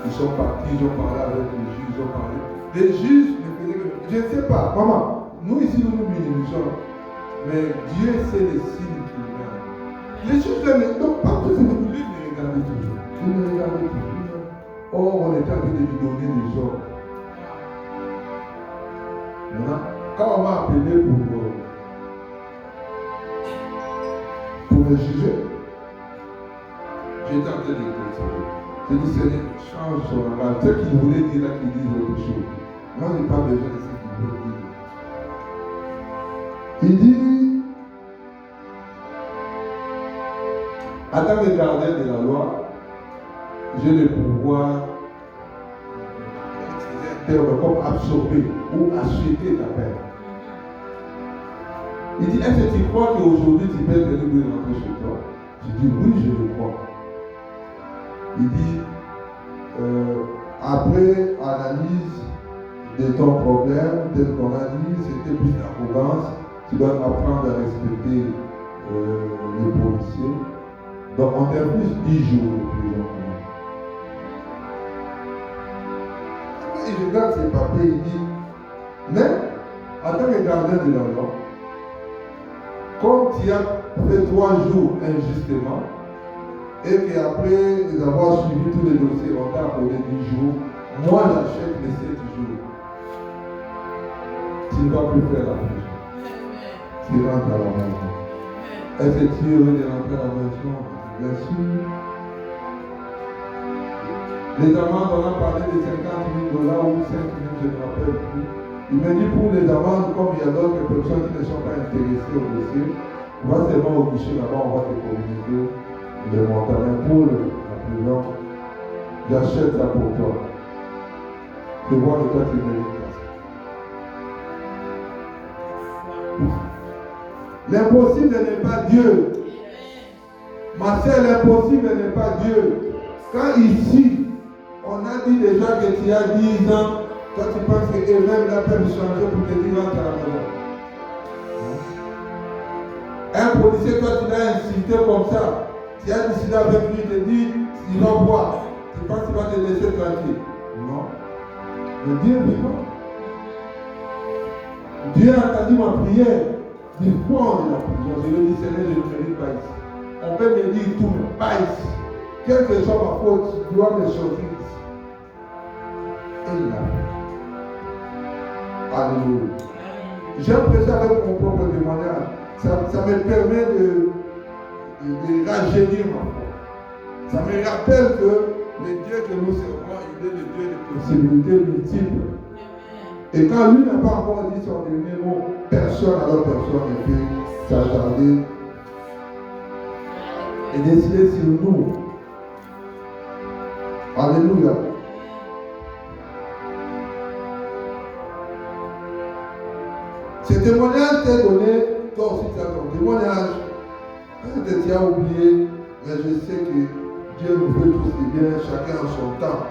Speaker 1: Ils sont partis, ils ont parlé avec les juges, ils ont parlé. Les juges ne faisaient que. Je ne sais pas, maman, nous ici nous minimisons, mais Dieu sait les signes qu'il y a. Les juges donc pas que c'est de lui les regarder toujours. Ils les regardaient toujours. Or, on est en train de lui donner des ordres. Maintenant, quand on m'a appelé pour me juger, j'étais en train de déclarer. J'ai dit, Seigneur, change son langage. Ce qu'il voulait dire là, qu'il dise autre chose. Moi, je n'ai pas besoin de ce qu'il voulait dire. Il dit, en tant que gardien de la loi, j'ai le pouvoir, comme absorber ou acheter ta peine. Il dit, est-ce que tu crois qu'aujourd'hui tu peux venir rentrer chez toi? Je dis, oui, je le crois. Il dit, après analyse de ton problème, tel qu'on a dit, c'était plus d'arrogance, tu dois apprendre à respecter les policiers. Donc on t'inflige 10 jours de prison. Après il regarde ses papiers, il dit, mais en tant que gardien de la loi, comme tu as fait 3 jours injustement, et qu'après avoir suivi tous les dossiers, on t'a accordé 10 jours, moi j'achète les 7 jours. Tu ne vas plus faire la prison. Tu rentres à la maison. Est-ce que tu es heureux de rentrer à la maison? Bien sûr. Les amendes, on a parlé de $50 000 ou 5 000, je ne me rappelle plus. Il me dit pour les amendes, comme il y a d'autres personnes qui ne sont pas intéressées au dossier, on va seulement au guichet là-bas, on va te communiquer le montant. Mais pour la prison, j'achète ça pour toi. Je vois que toi tu mérites ça. L'impossible n'est pas Dieu. Ma soeur, l'impossible n'est pas Dieu. Quand ici, on a dit déjà que tu as 10 ans, toi tu penses que eux-mêmes là peuvent changer pour te dire rentre à la maison. Un policier, toi tu l'as insulté comme ça, tu as décidé avec lui, il te dit, il va boire. Tu penses qu'il va te laisser tranquille? Non. Mais Dieu est vivant. Dieu a entendu ma prière du fond de la prison. Je lui ai dit, Seigneur, je ne mérite pas ici. On peut me dire tout, mais pas ici. Quelle que soit ma faute, tu dois me sortir ici. Et il a fait. Alléluia. J'ai prêché avec mon propre témoignage. Ça me permet de rajeunir ma foi. Ça me rappelle que le Dieu que nous servons, il est le Dieu de possibilités multiples. Et quand lui n'a pas encore dit son dernier mot, personne alors personne ne peut s'attarder et décider sur nous. Alléluia. Ce témoignage t'est donné, toi aussi tu as ton témoignage. Peut-être que tu as oublié, mais je sais que Dieu nous veut tous les bien, chacun en son temps.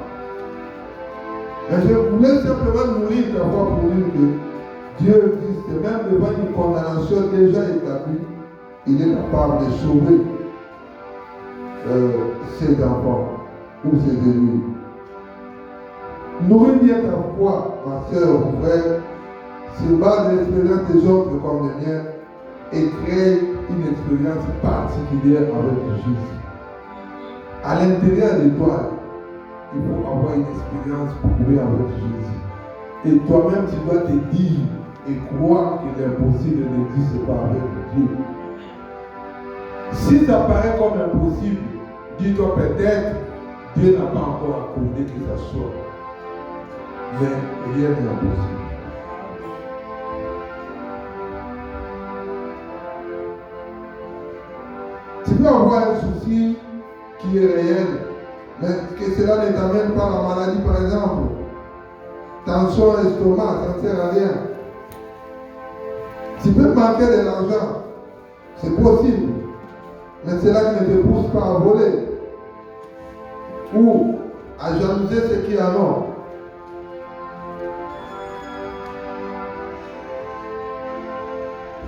Speaker 1: Mais je voulais simplement nourrir ta foi pour dire que Dieu existe, et même devant une condamnation déjà établie, il est capable de sauver ses enfants ou ses ennemis. Nourris bien ta foi, ma soeur, mon frère, sur base de l'expérience des autres comme les miens, et crée une expérience particulière avec Jésus. À l'intérieur de toi, une expérience privée avec Jésus. Et toi-même, tu dois te dire et croire que l'impossible n'existe pas avec Dieu. Si ça paraît comme impossible, dis-toi peut-être, Dieu n'a pas encore accordé que ça soit. Mais rien n'est impossible. Tu peux avoir un souci qui est réel, mais que cela ne t'amène pas à la maladie, par exemple. Tension estomac, ça ne sert à rien. Tu peux manquer de l'argent, c'est possible, mais cela ne te pousse pas à voler ou à jalouser ceux qui en ont.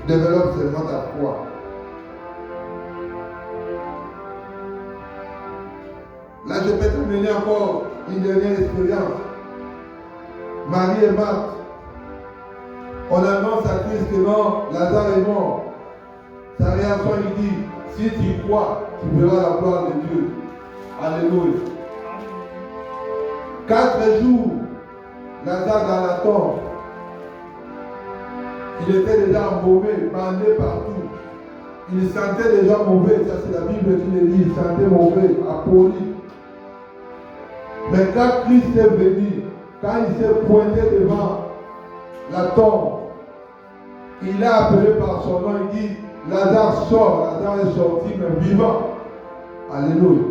Speaker 1: Développe seulement ta foi. Là, je peux t'amener encore une dernière expérience. Marie et Marthe, on annonce à Christ que non, Lazare est mort. Sa réaction, il dit, si tu crois, tu verras la gloire de Dieu. Alléluia. 4 jours, Lazare dans la tombe. Il était déjà embaumé, bandé partout. Il sentait déjà mauvais, ça c'est la Bible qui le dit, il sentait mauvais, appoli. Mais quand Christ est venu, quand il s'est pointé devant la tombe, il a appelé par son nom, il dit, Lazare sort, Lazare est sorti, mais vivant. Alléluia.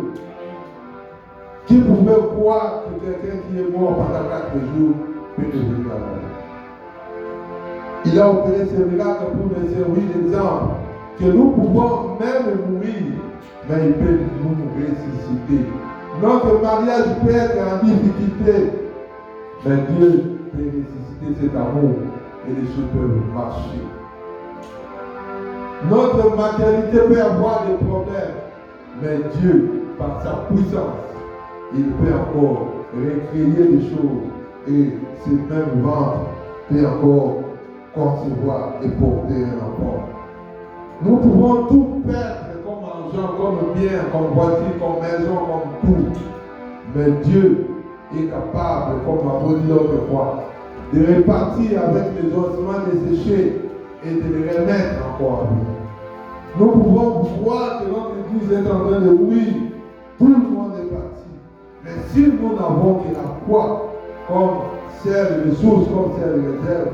Speaker 1: Qui pouvait croire que quelqu'un qui est mort pendant 4 jours peut devenir à la vie? Il a opéré ce miracle pour nous servir d'exemple que nous pouvons même mourir, mais il peut nous ressusciter. Notre mariage peut être en difficulté, mais Dieu peut ressusciter cet amour et les choses peuvent marcher. Notre maternité peut avoir des problèmes, mais Dieu, par sa puissance, il peut encore recréer des choses et ce même ventre peut encore concevoir et porter un enfant. Nous pouvons tout perdre comme argent, comme bien, comme voiture, comme maison, comme tout. Mais Dieu est capable, comme on a dit l'autre fois, de répartir avec les ossements desséchés et de les remettre encore à vie. Nous pouvons voir que notre Église est en train de mourir. Tout le monde est parti. Mais si nous n'avons que la foi, comme celle de source, comme celle de réserve,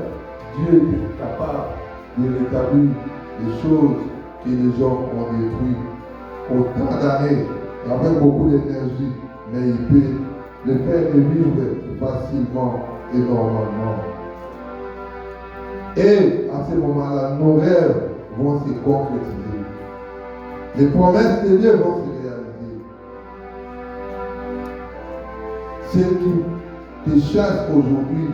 Speaker 1: Dieu est capable de rétablir les choses que les hommes ont détruites autant d'années, avec beaucoup d'énergie, mais il peut le faire revivre facilement et normalement. Et à ce moment-là, nos rêves vont se concrétiser. Les promesses de Dieu vont se réaliser. Ceux qui te chassent aujourd'hui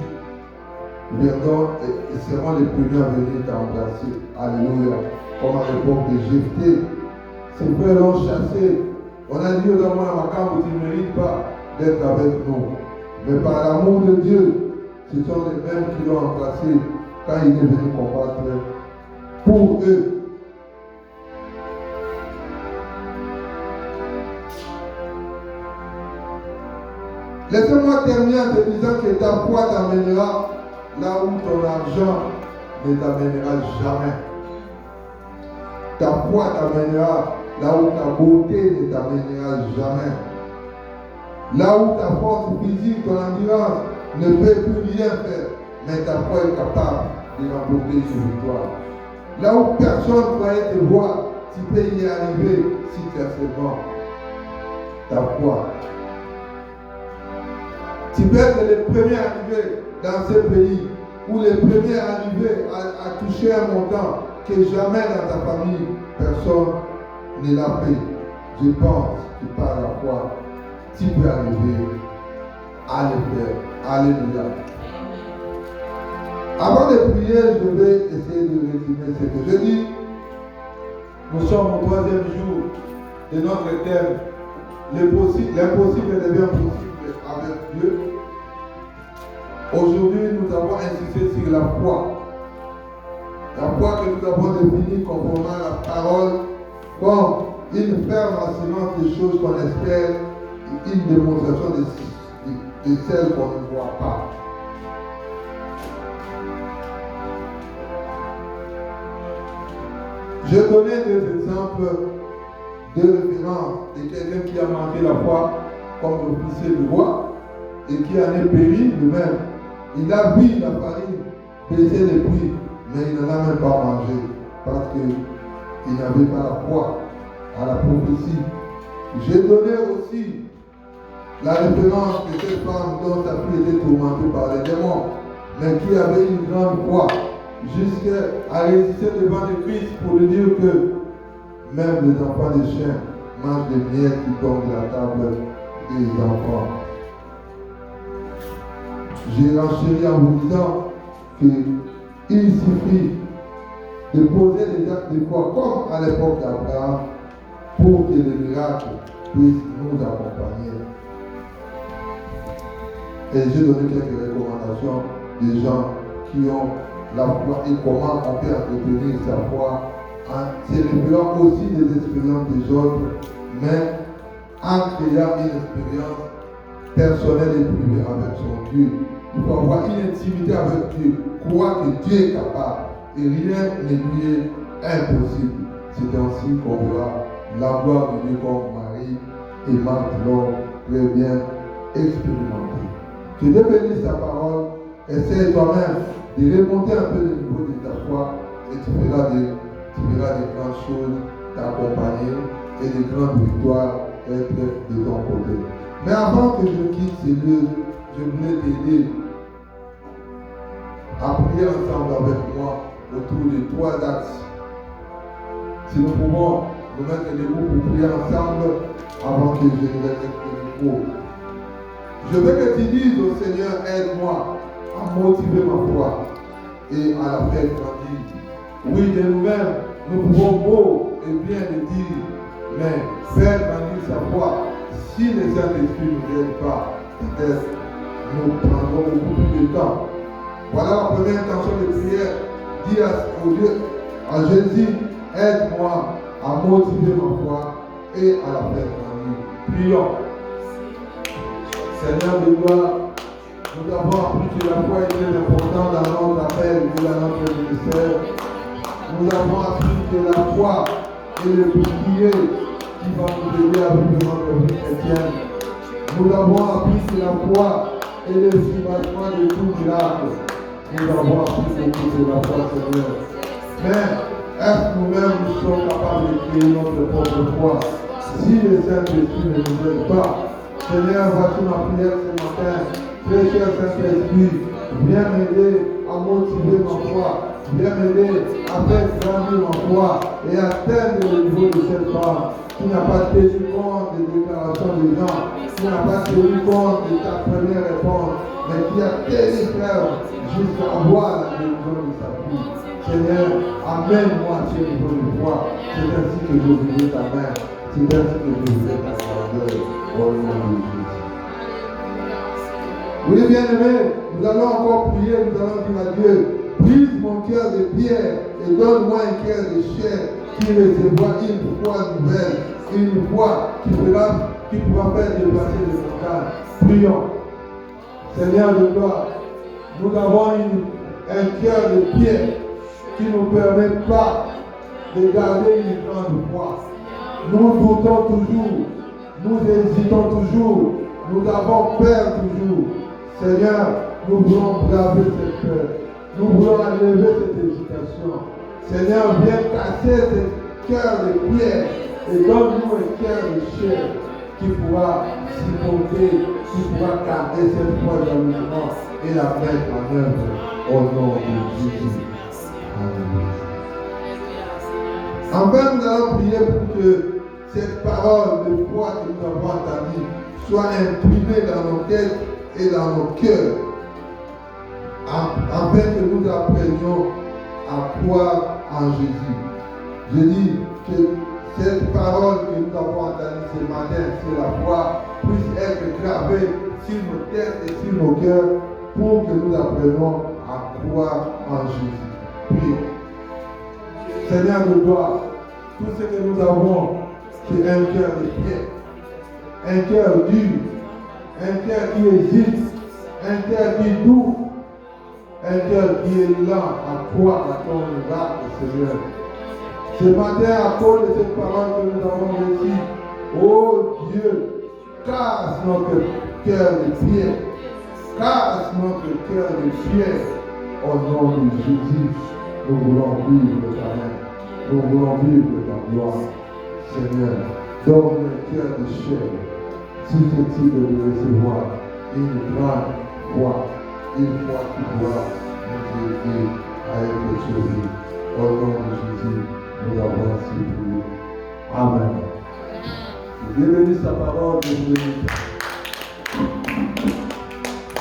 Speaker 1: viendront et seront les premiers à venir t'embrasser. Alléluia. Comme à l'époque de Jephthé. Ses frères l'ont chassé. On a dit aux amants à ma camp, tu ne mérites pas d'être avec nous. Mais par l'amour de Dieu, ce sont les mêmes qui l'ont embrassé quand il est venu combattre pour eux. Laissez-moi terminer en te disant que ta foi t'amènera là où ton argent ne t'amènera jamais. Ta foi t'amènera là où ta beauté ne t'amènera jamais. Là où ta force physique, ton endurance ne peut plus rien faire, mais ta foi est capable de remporter une victoire. Là où personne ne croyait te voir, tu peux y arriver si tu as seulement ta foi. Tu peux être le premier arrivé dans ce pays, ou le premier arrivé à toucher un montant que jamais dans ta famille, personne ne l'a fait. Je pense que par la foi, tu peux arriver à le faire. Alléluia. Avant de prier, je vais essayer de résumer ce que je dis. Nous sommes au 3e jour de notre thème. L'impossible devient possible avec Dieu. Aujourd'hui, nous avons insisté sur la foi. La foi que nous avons définie conformément à la parole comme une ferme assurance des choses qu'on espère et une démonstration et celles qu'on ne voit pas. Je connais des exemples de référence de quelqu'un qui a manqué la foi comme l'officier de roi et qui en est péri lui-même. Il a vu la farine baisser les prix, mais il n'en a même pas mangé parce qu'il n'avait pas la foi à la prophétie. J'ai donné aussi la référence de cette femme dont sa fille était tourmentée par les démons, mais qui avait une grande foi jusqu'à résister devant le Christ pour lui dire que même les enfants des chiens mangent des miettes qui tombent de la table des enfants. J'ai renchéri en vous disant qu'il suffit de poser des actes de foi comme à l'époque d'Abraham pour que les miracles puissent nous accompagner. Et j'ai donné quelques recommandations des gens qui ont la foi et comment on peut entretenir sa foi en se révélant aussi des expériences des autres, mais en créant une expérience personnelle et privée avec son Dieu. Il faut avoir une intimité avec Dieu, croire que Dieu est capable et rien ne lui est impossible. C'est ainsi qu'on verra la gloire de Dieu comme Marie et Marthe l'ont très bien expérimenté. Je te bénis sa parole, essaie toi-même de remonter un peu le niveau de ta foi et tu verras des grandes choses t'accompagner et des grandes victoires être de ton côté. Mais avant que je quitte ces lieux, je voulais t'aider à prier ensemble avec moi autour de 3 axes. Si nous pouvons nous mettre debout pour prier ensemble avant que je ne laisse le micro. Je veux que tu dises au Seigneur, aide-moi à motiver ma foi et à la faire grandir. Oui, de nous-mêmes, nous pouvons beau et bien le dire, mais faire grandir sa foi, si les Saint-Esprit ne nous aident pas, peut-être nous prendrons beaucoup plus de temps. Voilà la première intention de prière. Dis au Dieu, à Jésus, aide-moi à motiver ma foi et à la faire grandir. Prions. Seigneur de gloire, nous avons appris que la foi est très importante dans notre appel et dans notre ministère. Nous avons appris que la foi est le bouclier qui va nous aider à vivre notre vie chrétienne. Nous avons appris que la foi est le fondement de tout miracle. Nous avons appris beaucoup de la foi, Seigneur. Mais est-ce que nous-mêmes nous sommes capables de créer notre propre foi? Si le Saint-Esprit ne nous aide pas, Seigneur, voici ma prière ce matin. Très cher Saint-Esprit, viens m'aider à motiver ma foi. Viens m'aider à faire grandir ma foi et atteindre le niveau de cette femme qui n'a pas tenu compte des déclarations des gens, qui n'a pas tenu compte de ta première réponse, mais qui a tenu ferme jusqu'à voir la guérison de sa fille. Seigneur, amène-moi à ce niveau de foi. C'est ainsi que je voudrais ta main. C'est ainsi que je voudrais ta grandeur. Au nom de Jésus. Oui, bien-aimés, nous allons encore prier, nous allons dire à Dieu, brise mon cœur de pierre et donne-moi un cœur de chair qui recevra une foi nouvelle, une foi qui pourra faire déplacer les montagnes. Prions. Seigneur de gloire, nous avons un cœur de pierre qui ne nous permet pas de garder une grande foi. Nous doutons toujours, nous hésitons toujours, nous avons peur toujours. Seigneur, nous voulons braver cette peur. Nous voulons enlever cette hésitation. Seigneur, viens casser ce cœur de pierre et donne-nous un cœur de chair qui pourra supporter, qui pourra garder cette foi d'allumement et la mettre en œuvre au nom de Jésus. Alléluia. Enfin, nous allons prier pour que cette parole de foi que nous avons entendue soit imprimée dans nos têtes et dans nos cœurs, afin que nous apprenions à croire en Jésus. Je dis que cette parole que nous avons entendue ce matin sur la foi puisse être gravée sur nos têtes et sur nos cœurs pour que nous apprenions à croire en Jésus. Prions. Seigneur de gloire, tout ce que nous avons, c'est un cœur de pierre, un cœur dur, un cœur qui hésite, un cœur qui doute, un cœur qui est là à toi, à ton regard, Seigneur. Ce matin, à cause de cette parole que nous avons reçue, oh Dieu, casse notre cœur de pierre, casse notre cœur de pierre. Au nom de Jésus, nous voulons vivre ta main, nous voulons vivre ta gloire. Seigneur, donne un cœur de chair, susceptible de recevoir une grande foi, une foi qui doit nous aider à être sauvés. Au nom de Jésus, nous avons ainsi prié. Amen. Dieu bénisse sa parole, Dieu bénisse.